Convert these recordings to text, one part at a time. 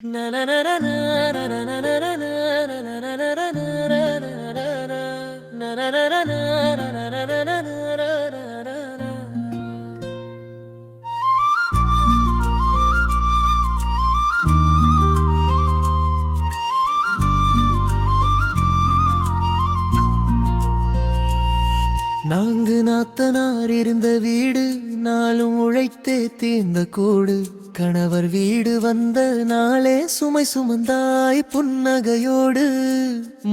நான்கு நாத்தனார் இருந்த வீடு, நாளும் உழைத்தே தீர்ந்த கூடு. கணவர் வீடு வந்த நாளே சுமை சுமந்தாய் புன்னகையோடு.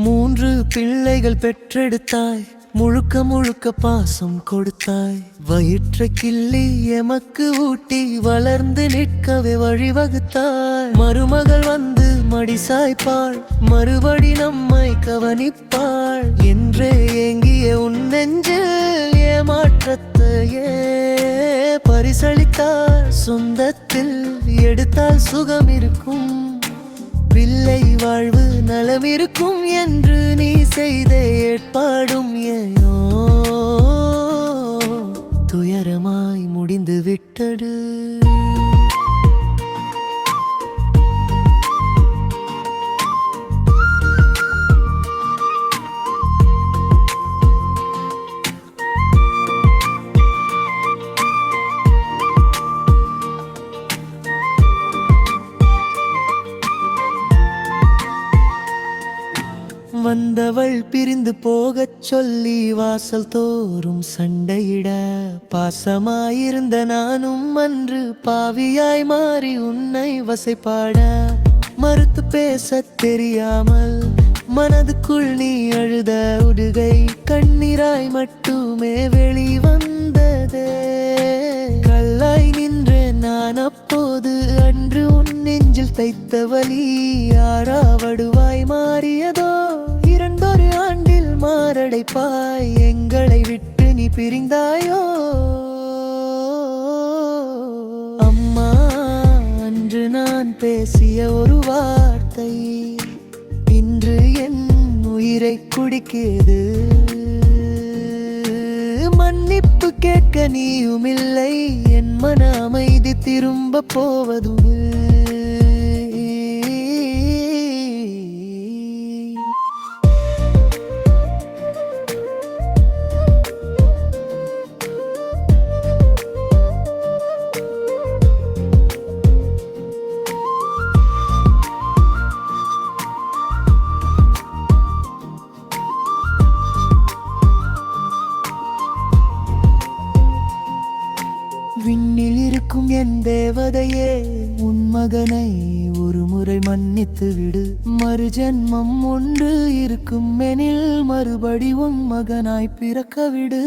3 பிள்ளைகள் பெற்றெடுத்தாய், முழுக்க முழுக்க பாசம் கொடுத்தாய். வயிற்றை கிள்ளி எமக்கு ஊட்டி வளர்ந்து நிற்கவே வழிவகுத்தாய். மருமகள் வந்து மடிசாய்ப்பாள், மறுபடி நம்மை கவனிப்பாள் என்றே ஏங்கிய உன் நெஞ்சில் ஏமாற்றத்தையே பரிசளித்தாள். சொந்தத்தில் எடுத்தால் சுகம் இருக்கும், பிள்ளை வாழ்வு நலம் இருக்கும் என்று நீ செய்த ஏற்பாடும் ஏனோ துயரமாய் முடிந்து விட்டது. வந்தவள் பிரிந்து போகச் சொல்லி வாசல் தோறும் சண்டையிட, பாசமாயிருந்த நானும் அன்று பாவியாய் மாறி உன்னை வசைப்பாட. மறுத்து பேசத் தெரியாமல் மனதுக்குள் நீ அழுத உடுகை கண்ணீராய் மட்டுமே வெளிவந்ததே. கல்லாய் நின்றேன் நான் அப்போது, அன்று உன் நெஞ்சில் தைத்த வலி யாராவடுவாய் மாறியதோ. 2 ஆண்டில் மாரடைப்பாய், எங்களை விட்டு நீ பிரிந்தாயோ. அம்மா, அன்று நான் பேசிய ஒரு வார்த்தை இன்று என் உயிரை குடிக்கிறது. மன்னிப்பு கேட்க நீயுமில்லை, என் மன அமைதி திரும்ப போவதும். விண்ணில் இருக்கும் என் தேவதையே, உன் மகனை ஒரு முறை மன்னித்து விடு. மறு ஜென்மம் ஒன்று இருக்கும் எனில் மறுபடி உன் மகனாய் பிறக்க விடு.